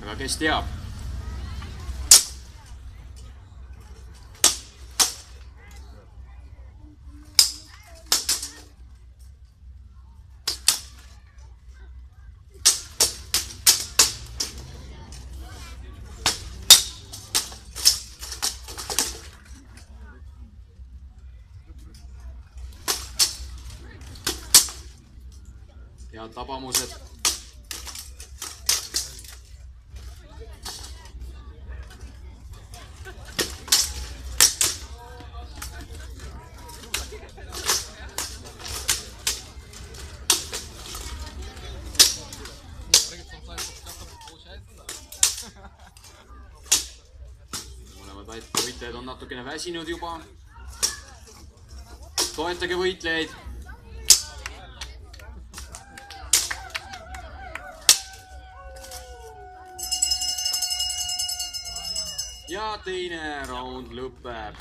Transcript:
aga kes teab? Head tabamused. Mõlemad võitlejad on natukene väsinud juba. Toetage võitlejaid. Ja teine raund lõpeb.